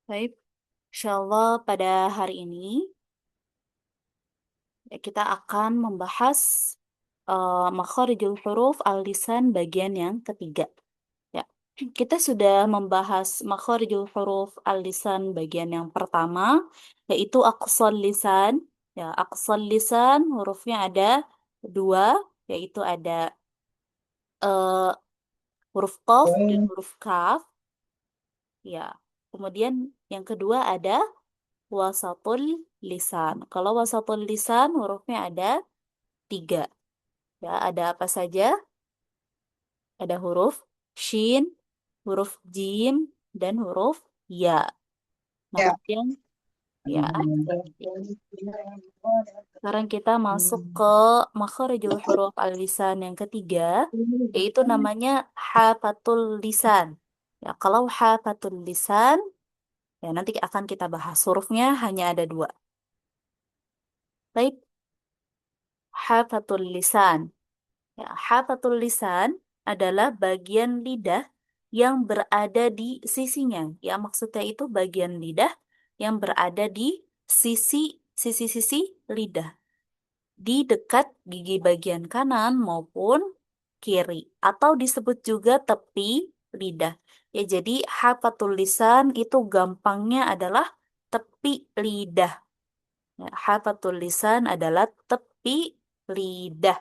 Baik, insyaallah pada hari ini kita akan membahas makharijul huruf al-lisan bagian yang ketiga. Ya, kita sudah membahas makharijul huruf al-lisan bagian yang pertama, yaitu aqsal lisan. Ya, aqsal lisan hurufnya ada dua, yaitu ada eh, huruf qaf dan huruf kaf. Ya, kemudian yang kedua ada wasatul lisan. Kalau wasatul lisan hurufnya ada tiga. Ya, ada apa saja? Ada huruf shin, huruf jim, dan huruf ya. Nah, Ya. kemudian ya, sekarang kita masuk ke makharijul huruf al-lisan yang ketiga, yaitu namanya hafatul lisan. Ya, kalau hafatul lisan, ya nanti akan kita bahas. Hurufnya hanya ada dua. Baik, hafatul lisan. Ya, hafatul lisan adalah bagian lidah yang berada di sisinya. Ya, maksudnya itu bagian lidah yang berada di sisi-sisi lidah, di dekat gigi bagian kanan maupun kiri, atau disebut juga tepi lidah. Ya, jadi hafatul lisan itu gampangnya adalah tepi lidah. Ya, hafatul lisan adalah tepi lidah.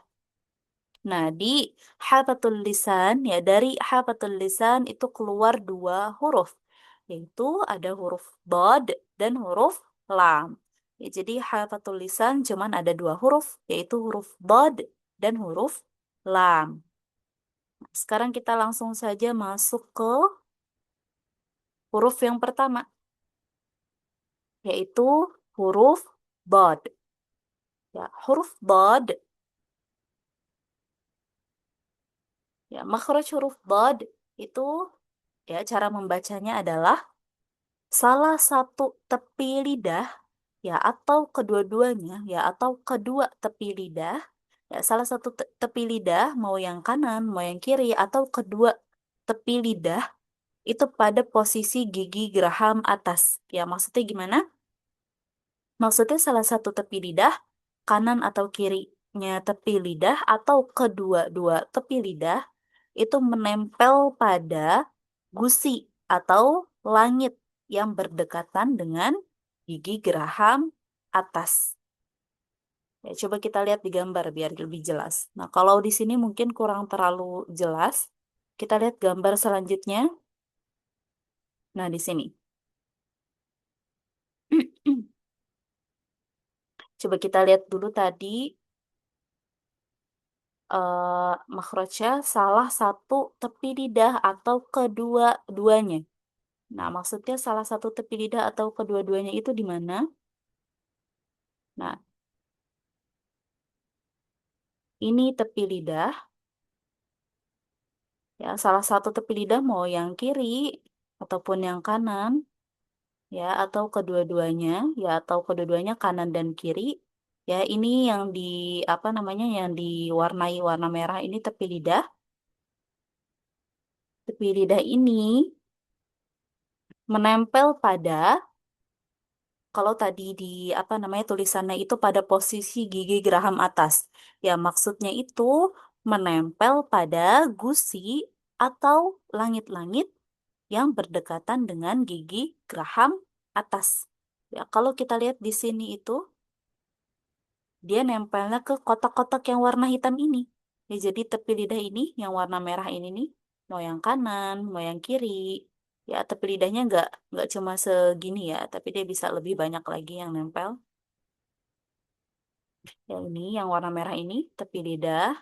Nah, di hafatul lisan, ya dari hafatul lisan itu keluar dua huruf, yaitu ada huruf bod dan huruf lam. Ya, jadi hafatul lisan cuman ada dua huruf, yaitu huruf bod dan huruf lam. Nah, sekarang kita langsung saja masuk ke huruf yang pertama, yaitu huruf bod. Ya, huruf bod, ya makhraj huruf bod itu ya cara membacanya adalah salah satu tepi lidah ya atau kedua-duanya ya atau kedua tepi lidah ya salah satu tepi lidah mau yang kanan mau yang kiri atau kedua tepi lidah itu pada posisi gigi geraham atas. Ya maksudnya gimana? Maksudnya salah satu tepi lidah kanan atau kirinya tepi lidah atau kedua-dua tepi lidah itu menempel pada gusi atau langit yang berdekatan dengan gigi geraham atas. Ya, coba kita lihat di gambar biar lebih jelas. Nah, kalau di sini mungkin kurang terlalu jelas. Kita lihat gambar selanjutnya. Nah, di sini. Coba kita lihat dulu tadi makhrajnya salah satu tepi lidah atau kedua-duanya. Nah, maksudnya salah satu tepi lidah atau kedua-duanya itu di mana? Nah, ini tepi lidah, ya salah satu tepi lidah mau yang kiri ataupun yang kanan, ya atau kedua-duanya, ya atau kedua-duanya kanan dan kiri. Ya, ini yang di apa namanya yang diwarnai warna merah ini tepi lidah. Tepi lidah ini menempel pada kalau tadi di apa namanya tulisannya itu pada posisi gigi geraham atas. Ya, maksudnya itu menempel pada gusi atau langit-langit yang berdekatan dengan gigi geraham atas. Ya, kalau kita lihat di sini itu dia nempelnya ke kotak-kotak yang warna hitam ini. Ya, jadi tepi lidah ini yang warna merah ini nih, mau yang kanan, mau yang kiri. Ya, tepi lidahnya nggak cuma segini ya, tapi dia bisa lebih banyak lagi yang nempel. Yang ini, yang warna merah ini, tepi lidah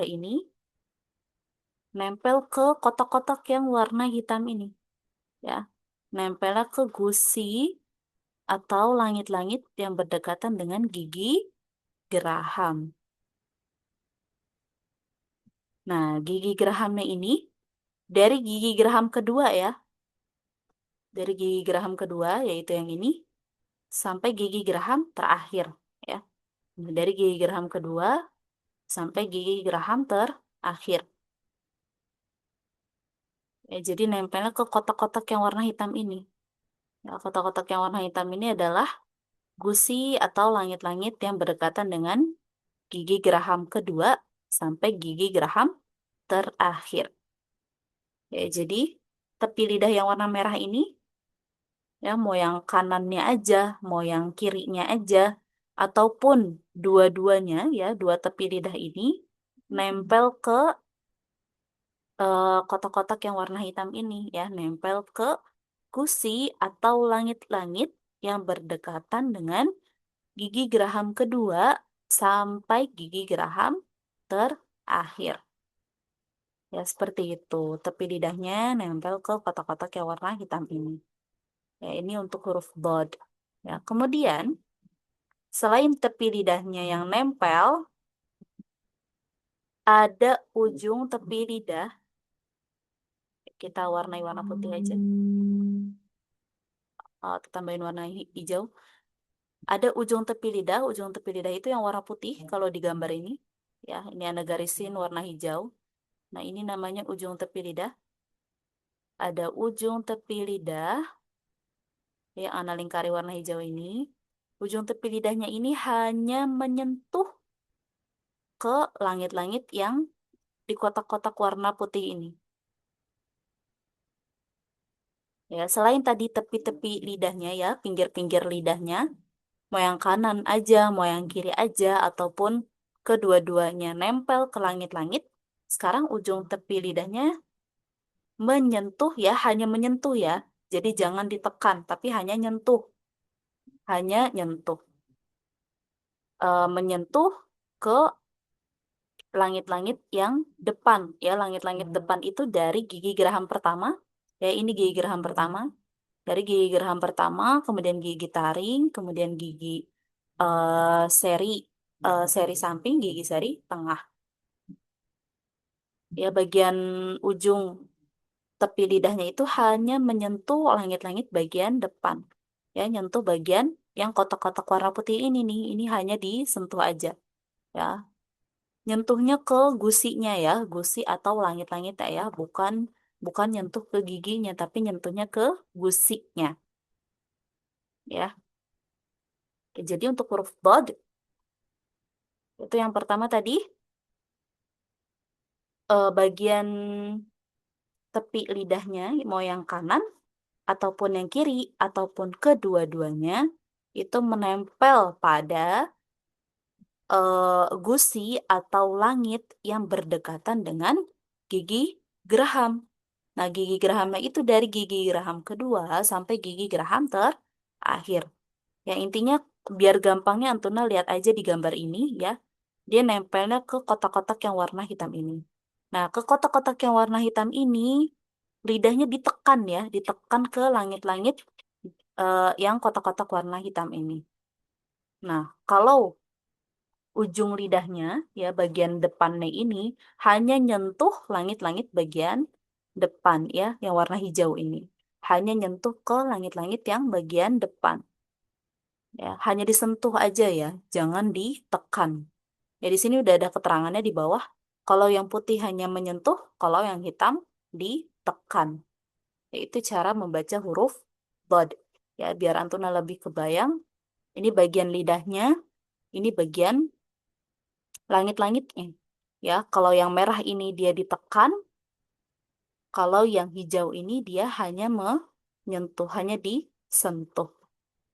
ini nempel ke kotak-kotak yang warna hitam ini. Ya, nempelnya ke gusi atau langit-langit yang berdekatan dengan gigi geraham. Nah, gigi gerahamnya ini dari gigi geraham kedua ya, dari gigi geraham kedua yaitu yang ini sampai gigi geraham terakhir ya. Dari gigi geraham kedua sampai gigi geraham terakhir. Ya, jadi nempelnya ke kotak-kotak yang warna hitam ini. Ya, kotak-kotak yang warna hitam ini adalah gusi atau langit-langit yang berdekatan dengan gigi geraham kedua sampai gigi geraham terakhir. Ya, jadi tepi lidah yang warna merah ini, ya mau yang kanannya aja, mau yang kirinya aja, ataupun dua-duanya ya, dua tepi lidah ini nempel ke kotak-kotak yang warna hitam ini ya, nempel ke gusi atau langit-langit yang berdekatan dengan gigi geraham kedua sampai gigi geraham terakhir. Ya, seperti itu. Tepi lidahnya nempel ke kotak-kotak yang warna hitam ini. Ya, ini untuk huruf bod. Ya, kemudian selain tepi lidahnya yang nempel, ada ujung tepi lidah. Kita warnai warna putih aja. Atau tambahin warna hijau. Ada ujung tepi lidah itu yang warna putih kalau di gambar ini. Ya, ini ada garisin warna hijau. Nah, ini namanya ujung tepi lidah. Ada ujung tepi lidah yang ana lingkari warna hijau ini. Ujung tepi lidahnya ini hanya menyentuh ke langit-langit yang di kotak-kotak warna putih ini. Ya, selain tadi tepi-tepi lidahnya ya, pinggir-pinggir lidahnya, mau yang kanan aja, mau yang kiri aja, ataupun kedua-duanya nempel ke langit-langit, sekarang ujung tepi lidahnya menyentuh ya, hanya menyentuh ya. Jadi jangan ditekan, tapi hanya nyentuh. Hanya nyentuh. Menyentuh ke langit-langit yang depan. Ya, langit-langit depan itu dari gigi geraham pertama. Ya, ini gigi geraham pertama. Dari gigi geraham pertama, kemudian gigi taring, kemudian gigi seri seri samping, gigi seri tengah. Ya, bagian ujung tepi lidahnya itu hanya menyentuh langit-langit bagian depan. Ya, nyentuh bagian yang kotak-kotak warna putih ini nih. Ini hanya disentuh aja. Ya, nyentuhnya ke gusinya ya, gusi atau langit-langit ya, bukan bukan nyentuh ke giginya, tapi nyentuhnya ke gusinya. Ya, jadi untuk huruf bod itu yang pertama tadi bagian tepi lidahnya mau yang kanan ataupun yang kiri ataupun kedua-duanya itu menempel pada gusi atau langit yang berdekatan dengan gigi geraham. Nah, gigi gerahamnya itu dari gigi geraham kedua sampai gigi geraham terakhir. Ya, intinya biar gampangnya Antuna lihat aja di gambar ini ya. Dia nempelnya ke kotak-kotak yang warna hitam ini. Nah, ke kotak-kotak yang warna hitam ini, lidahnya ditekan ya, ditekan ke langit-langit yang kotak-kotak warna hitam ini. Nah, kalau ujung lidahnya, ya bagian depannya ini, hanya nyentuh langit-langit bagian depan ya, yang warna hijau ini. Hanya nyentuh ke langit-langit yang bagian depan. Ya, hanya disentuh aja ya, jangan ditekan. Ya, di sini udah ada keterangannya di bawah. Kalau yang putih hanya menyentuh, kalau yang hitam ditekan. Yaitu cara membaca huruf bod. Ya, biar Antuna lebih kebayang. Ini bagian lidahnya, ini bagian langit-langitnya. Ya, kalau yang merah ini dia ditekan, kalau yang hijau ini dia hanya menyentuh, hanya disentuh.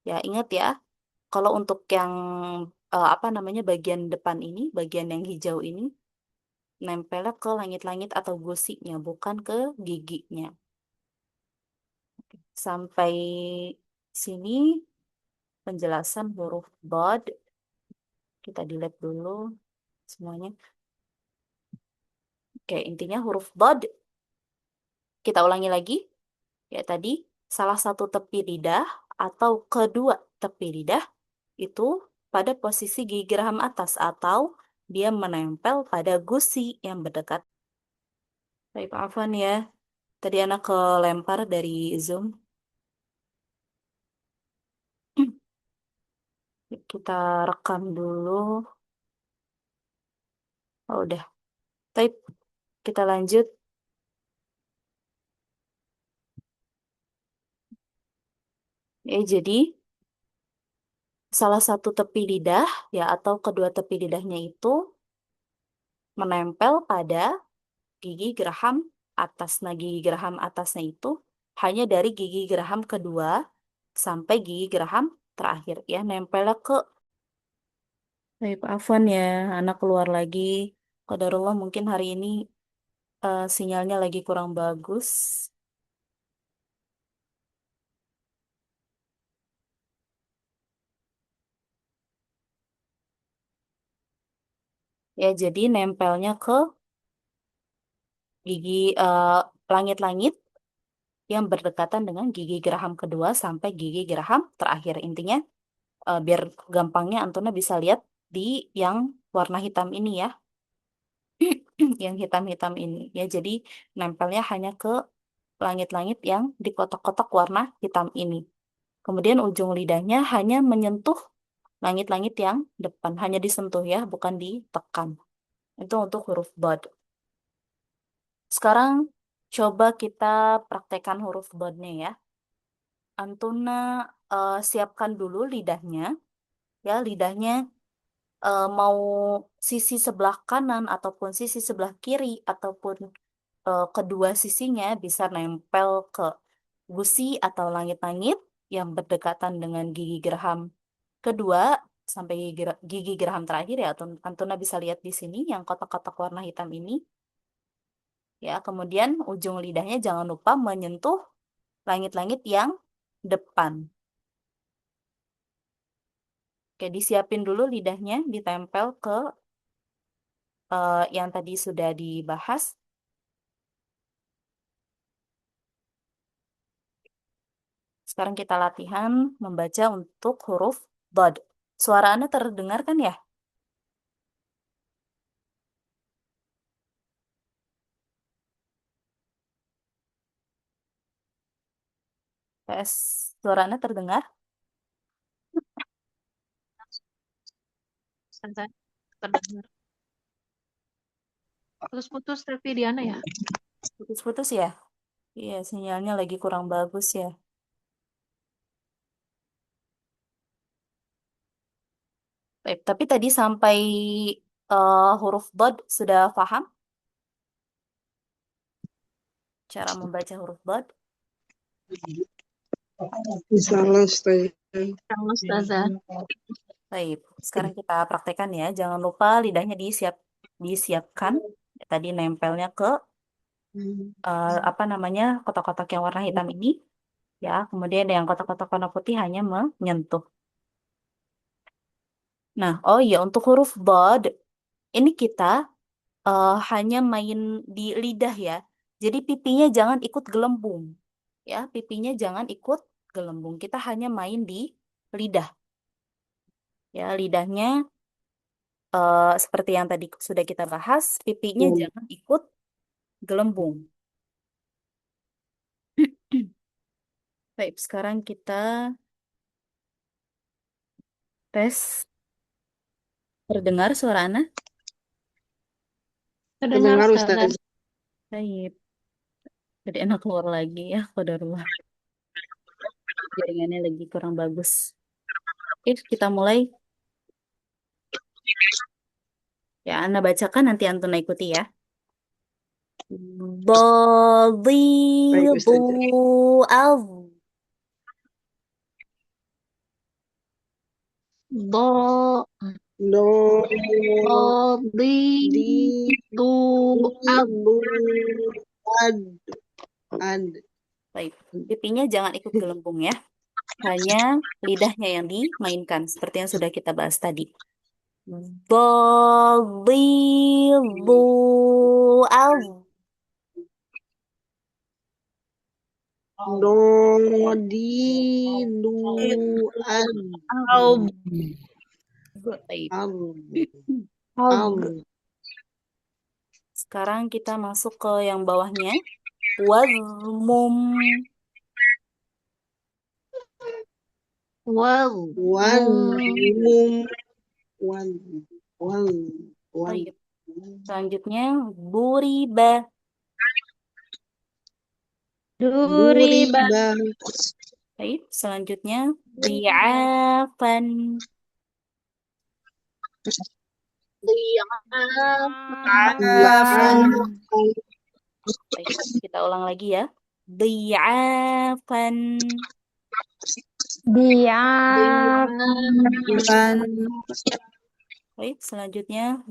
Ya, ingat ya, kalau untuk yang apa namanya bagian depan ini, bagian yang hijau ini, nempelnya ke langit-langit atau gusinya, bukan ke giginya. Sampai sini penjelasan huruf bod. Kita delete dulu semuanya. Oke, intinya huruf bod. Kita ulangi lagi. Ya, tadi salah satu tepi lidah atau kedua tepi lidah itu pada posisi gigi geraham atas atau dia menempel pada gusi yang berdekat. Baik, maafan ya. Tadi anak kelempar dari Zoom. Kita rekam dulu. Oh, udah. Baik, kita lanjut. Ya, jadi salah satu tepi lidah ya atau kedua tepi lidahnya itu menempel pada gigi geraham atas. Nah, gigi geraham atasnya itu hanya dari gigi geraham kedua sampai gigi geraham terakhir ya, nempelnya ke. Baik, Afwan ya, anak keluar lagi. Qadarullah mungkin hari ini sinyalnya lagi kurang bagus. Ya, jadi nempelnya ke gigi langit-langit yang berdekatan dengan gigi geraham kedua sampai gigi geraham terakhir. Intinya biar gampangnya Antuna bisa lihat di yang warna hitam ini ya, yang hitam-hitam ini. Ya, jadi nempelnya hanya ke langit-langit yang di kotak-kotak warna hitam ini. Kemudian ujung lidahnya hanya menyentuh langit-langit yang depan, hanya disentuh ya, bukan ditekan. Itu untuk huruf bod. Sekarang coba kita praktekkan huruf bodnya ya. Antuna siapkan dulu lidahnya, ya lidahnya mau sisi sebelah kanan ataupun sisi sebelah kiri ataupun kedua sisinya bisa nempel ke gusi atau langit-langit yang berdekatan dengan gigi geraham kedua sampai gigi geraham terakhir ya. Antuna bisa lihat di sini yang kotak-kotak warna hitam ini ya. Kemudian ujung lidahnya jangan lupa menyentuh langit-langit yang depan. Oke, disiapin dulu lidahnya, ditempel ke yang tadi sudah dibahas. Sekarang kita latihan membaca untuk huruf dod. Suara Anda terdengar kan ya? PS, suara Anda terdengar? Santai, terdengar. Putus-putus tapi Diana ya. Putus-putus ya? Iya, sinyalnya lagi kurang bagus ya. Baik, tapi tadi sampai huruf dod sudah paham cara membaca huruf dod? Insyaallah Ustaz. Sama Ustazah. Baik, sekarang kita praktekkan ya. Jangan lupa lidahnya disiapkan. Tadi nempelnya ke apa namanya kotak-kotak yang warna hitam ini. Ya, kemudian yang kotak-kotak warna putih hanya menyentuh. Nah, oh iya untuk huruf bod ini kita hanya main di lidah ya. Jadi pipinya jangan ikut gelembung. Ya, pipinya jangan ikut gelembung. Kita hanya main di lidah. Ya, lidahnya seperti yang tadi sudah kita bahas, pipinya jangan ikut gelembung. Baik, sekarang kita tes. Terdengar suara Ana? Terdengar Terdengar Ustazah. Ustaz. Baik. Jadi enak keluar lagi ya, qadarullah. Jaringannya lagi kurang bagus. Oke, kita mulai. Ya, Anda bacakan nanti Antuna ikuti ya. Baik Dhadu Ustaz. al. Do, Do do, di, di tu, ab. bu ad ad. Baik, pipinya jangan ikut gelembung ya. Hanya lidahnya yang dimainkan seperti yang sudah kita bahas tadi. Dhadu al. Do di du ad Aub, Baik. ab aub. ab. Sekarang kita masuk ke yang bawahnya. Wazmum. Wal, Wan mum, mum wan wan wan. Baik. Selanjutnya buriba. duri, Duri ba, bang Baik, selanjutnya dhi'afan. Afan. Baik, kita ulang lagi ya. Dhi'afan. Afan. Baik, selanjutnya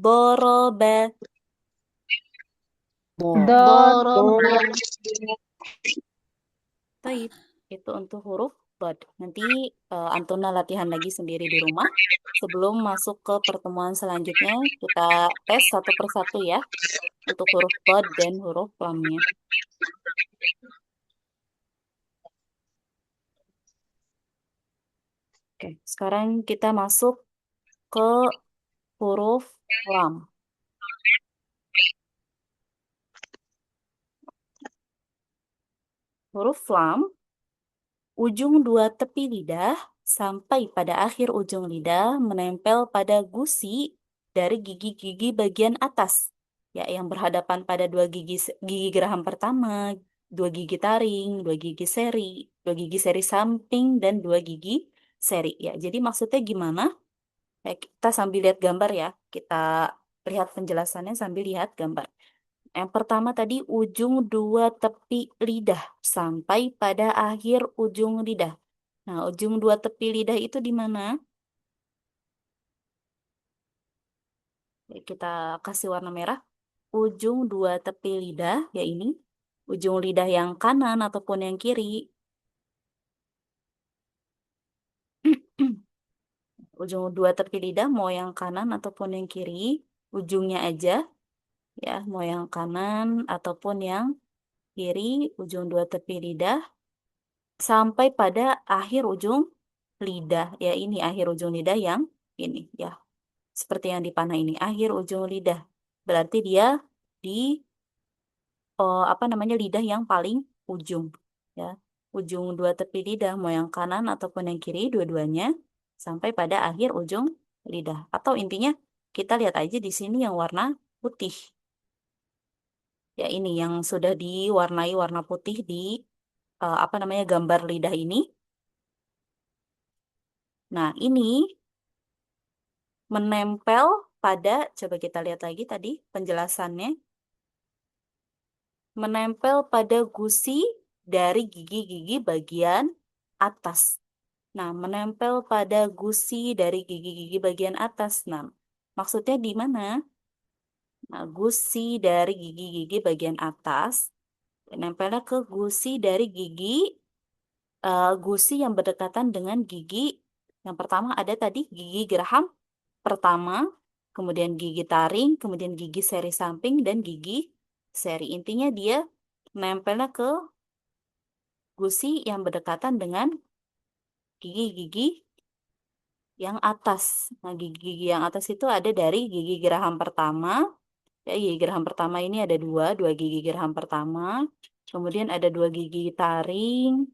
doroba. Doroba. Baik, itu untuk huruf dot. Nanti Antuna latihan lagi sendiri di rumah. Sebelum masuk ke pertemuan selanjutnya, kita tes satu persatu ya untuk huruf dot dan huruf lamnya. Oke, sekarang kita masuk ke huruf lam. Huruf lam, ujung dua tepi lidah sampai pada akhir ujung lidah menempel pada gusi dari gigi-gigi bagian atas. Ya, yang berhadapan pada dua gigi geraham pertama, dua gigi taring, dua gigi seri samping, dan dua gigi seri. Ya, jadi maksudnya gimana? Kita sambil lihat gambar ya. Kita lihat penjelasannya sambil lihat gambar. Yang pertama tadi ujung dua tepi lidah sampai pada akhir ujung lidah. Nah, ujung dua tepi lidah itu di mana? Kita kasih warna merah. Ujung dua tepi lidah, ya ini. Ujung lidah yang kanan ataupun yang kiri. Ujung dua tepi lidah mau yang kanan ataupun yang kiri. Ujungnya aja, ya. Mau yang kanan ataupun yang kiri. Ujung dua tepi lidah. Sampai pada akhir ujung lidah. Ya ini akhir ujung lidah yang ini ya. Seperti yang di panah ini, akhir ujung lidah. Berarti dia di apa namanya lidah yang paling ujung ya. Ujung dua tepi lidah mau yang kanan ataupun yang kiri dua-duanya sampai pada akhir ujung lidah. Atau intinya kita lihat aja di sini yang warna putih. Ya ini yang sudah diwarnai warna putih di apa namanya gambar lidah ini. Nah, ini menempel pada, coba kita lihat lagi tadi penjelasannya, menempel pada gusi dari gigi-gigi bagian atas. Nah, menempel pada gusi dari gigi-gigi bagian atas. Nah, maksudnya di mana? Nah, gusi dari gigi-gigi bagian atas, nempelnya ke gusi dari gusi yang berdekatan dengan gigi. Yang pertama ada tadi gigi geraham pertama, kemudian gigi taring, kemudian gigi seri samping, dan gigi seri. Intinya dia nempelnya ke gusi yang berdekatan dengan gigi-gigi yang atas. Nah, gigi-gigi yang atas itu ada dari gigi geraham pertama. Ya, gigi geraham pertama ini ada dua gigi geraham pertama. Kemudian ada dua gigi taring.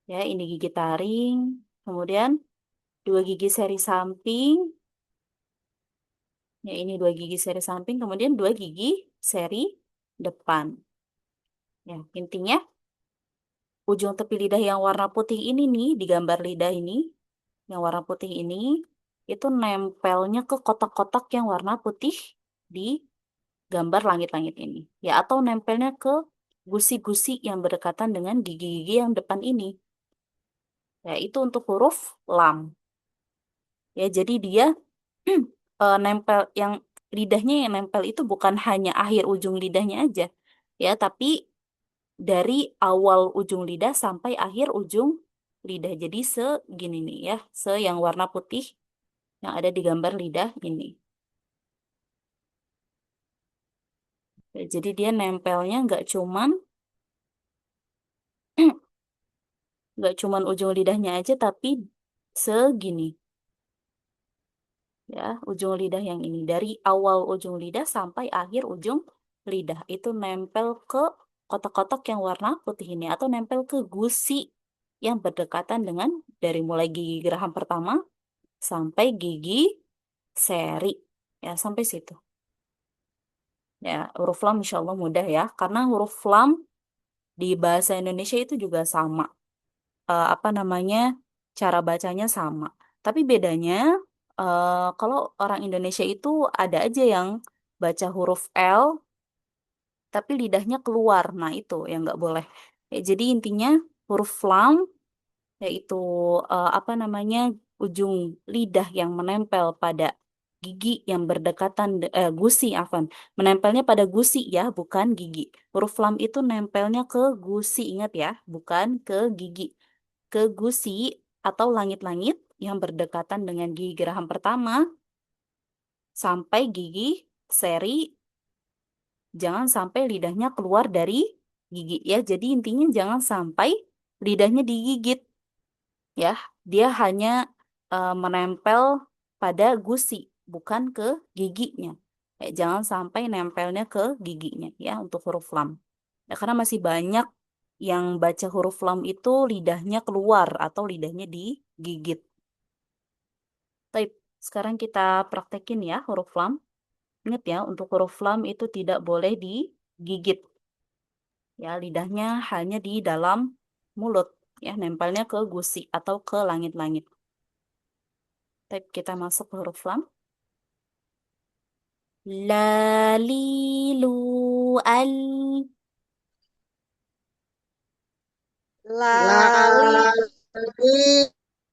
Ya, ini gigi taring. Kemudian dua gigi seri samping. Ya, ini dua gigi seri samping, kemudian dua gigi seri depan. Ya, intinya ujung tepi lidah yang warna putih ini nih, di gambar lidah ini, yang warna putih ini, itu nempelnya ke kotak-kotak yang warna putih di gambar langit-langit ini. Ya, atau nempelnya ke gusi-gusi yang berdekatan dengan gigi-gigi yang depan ini. Ya, itu untuk huruf lam. Ya, jadi dia nempel yang lidahnya yang nempel itu bukan hanya akhir ujung lidahnya aja, ya, tapi dari awal ujung lidah sampai akhir ujung lidah. Jadi segini nih ya, yang warna putih yang ada di gambar lidah ini. Ya, jadi dia nempelnya nggak cuman ujung lidahnya aja, tapi segini. Ya, ujung lidah yang ini dari awal ujung lidah sampai akhir ujung lidah itu nempel ke kotak-kotak yang warna putih ini atau nempel ke gusi yang berdekatan dengan dari mulai gigi geraham pertama sampai gigi seri. Ya, sampai situ. Ya, huruf lam insya Allah mudah ya, karena huruf lam di bahasa Indonesia itu juga sama. apa namanya cara bacanya sama. Tapi bedanya kalau orang Indonesia itu ada aja yang baca huruf L tapi lidahnya keluar. Nah, itu yang nggak boleh. Ya, jadi intinya huruf lam yaitu apa namanya ujung lidah yang menempel pada gigi yang berdekatan gusi afan menempelnya pada gusi ya bukan gigi. Huruf lam itu nempelnya ke gusi, ingat ya, bukan ke gigi, ke gusi atau langit-langit yang berdekatan dengan gigi geraham pertama sampai gigi seri. Jangan sampai lidahnya keluar dari gigi ya. Jadi intinya jangan sampai lidahnya digigit ya. Dia hanya menempel pada gusi, bukan ke giginya. Jangan sampai nempelnya ke giginya ya untuk huruf lam. Ya, karena masih banyak yang baca huruf lam itu lidahnya keluar atau lidahnya digigit. Baik, sekarang kita praktekin ya huruf lam. Ingat ya, untuk huruf lam itu tidak boleh digigit. Ya, lidahnya hanya di dalam mulut, ya, nempelnya ke gusi atau ke langit-langit. Baik, kita masuk ke huruf lam. La, li, lu, al. Lali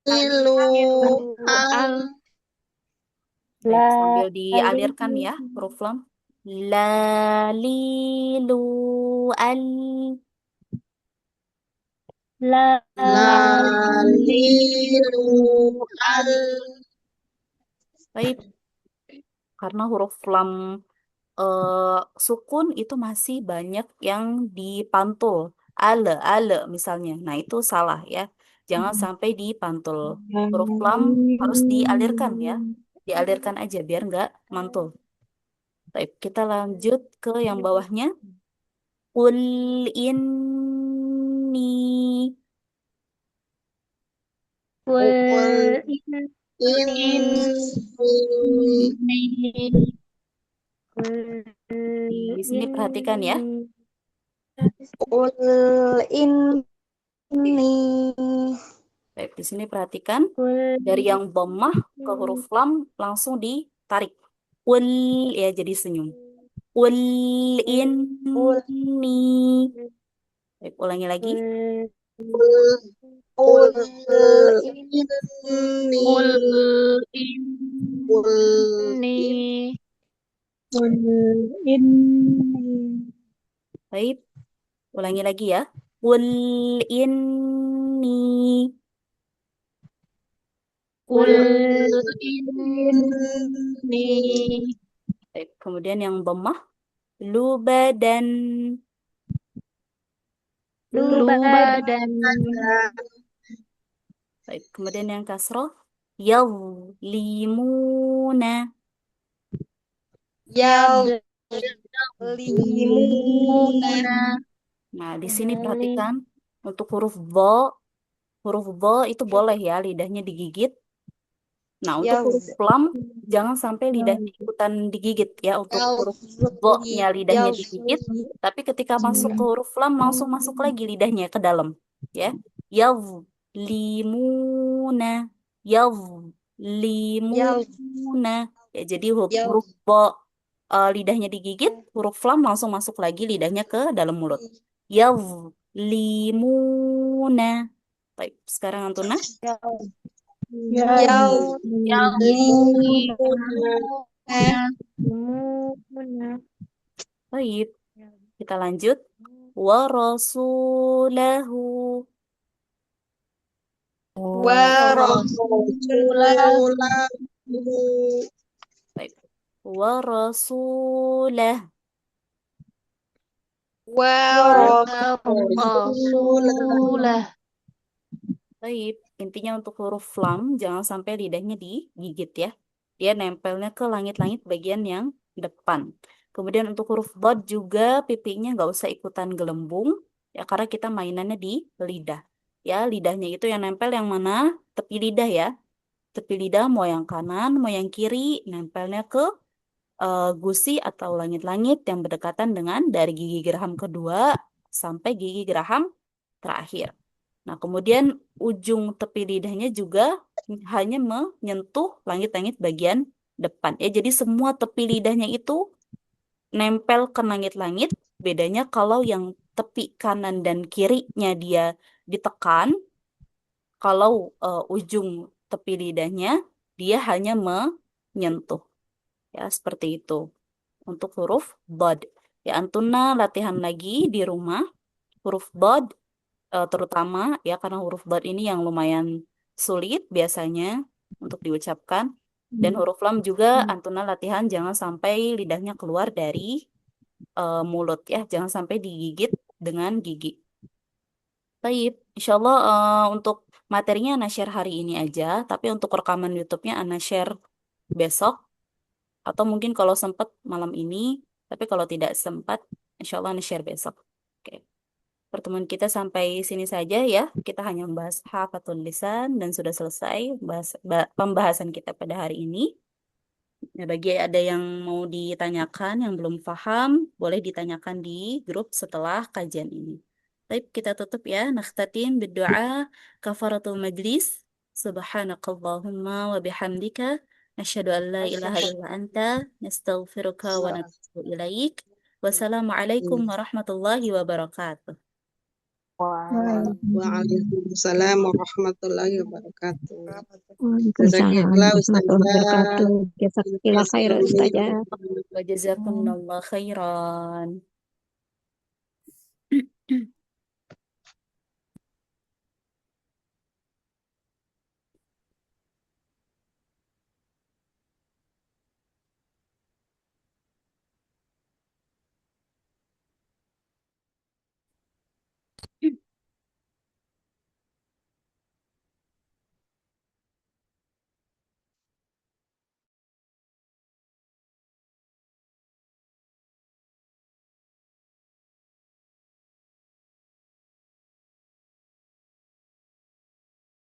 Lali lu al al Baik, sambil lali dialirkan ya huruf lam. La, li, lu, al. lali lali lu al Baik, karena huruf lam eh, sukun itu masih banyak yang dipantul. Ale misalnya. Nah, itu salah ya. Jangan sampai dipantul. Huruf lam harus dialirkan ya. Dialirkan aja biar nggak mantul. Baik, kita lanjut ke yang bawahnya. Qul inni. kul inni inni Di kul sini perhatikan ya. inni qul inni Baik, di sini perhatikan. Dari kul yang dhammah ke huruf lam langsung ditarik. Qul ya jadi senyum. Qul qul inni. Baik, ulangi lagi. kul qul kul inni qul inni kul inni Baik, ulangi lagi ya. Qul inni. kul inni inni Baik, kemudian yang dhammah lubadan. lubadan Baik, kemudian yang kasroh yadlimuna. yadlimuna Nah, di sini perhatikan untuk huruf bo itu boleh ya lidahnya digigit. Nah, untuk huruf lam jangan sampai lidahnya ikutan digigit ya. Untuk huruf bo-nya lidahnya digigit, tapi ketika masuk ke huruf lam langsung masuk lagi lidahnya ke dalam ya. Yadlimuna, yadlimuna. Ya, jadi huruf bo lidahnya digigit, huruf lam langsung masuk lagi lidahnya ke dalam mulut. Yadlimuna. Baik, sekarang Antuna. yadlimuna Baik, kita lanjut. Wa rasulahu. Rasulah warahmatullahi Baik. Wa rasulah. Rasulah Baik, intinya untuk huruf lam jangan sampai lidahnya digigit ya. Dia nempelnya ke langit-langit bagian yang depan. Kemudian untuk huruf dot juga pipinya nggak usah ikutan gelembung ya karena kita mainannya di lidah. Ya, lidahnya itu yang nempel yang mana? Tepi lidah ya. Tepi lidah mau yang kanan, mau yang kiri, nempelnya ke gusi atau langit-langit yang berdekatan dengan dari gigi geraham kedua sampai gigi geraham terakhir. Nah, kemudian ujung tepi lidahnya juga hanya menyentuh langit-langit bagian depan. Ya, jadi semua tepi lidahnya itu nempel ke langit-langit. Bedanya kalau yang tepi kanan dan kirinya dia ditekan, kalau ujung tepi lidahnya dia hanya menyentuh. Ya, seperti itu. Untuk huruf bod. Ya, Antuna latihan lagi di rumah. Huruf bod terutama ya karena huruf bod ini yang lumayan sulit biasanya untuk diucapkan. Dan huruf lam juga Antuna latihan jangan sampai lidahnya keluar dari mulut ya. Jangan sampai digigit dengan gigi. Baik, insya Allah untuk materinya Ana share hari ini aja, tapi untuk rekaman YouTube-nya Ana share besok, atau mungkin kalau sempat malam ini, tapi kalau tidak sempat, insya Allah Ana share besok. Oke, pertemuan kita sampai sini saja ya. Kita hanya membahas hafatul lisan dan sudah selesai pembahasan kita pada hari ini. Nah, bagi ada yang mau ditanyakan, yang belum paham, boleh ditanyakan di grup setelah kajian ini. Baik, kita tutup ya. Nakhtatin berdoa kafaratul majlis. Subhanakallahumma wa bihamdika. Nasyhadu an la ilaha illa anta. Nastaghfiruka wa natubu ilaik. Wassalamualaikum warahmatullahi wabarakatuh. Waalaikumsalam warahmatullahi wabarakatuh. Waalaikumsalam Jazakillah warahmatullahi Ustazah. wabarakatuh. Jazakallah khair Ustazah. Wa jazakumullah khairan.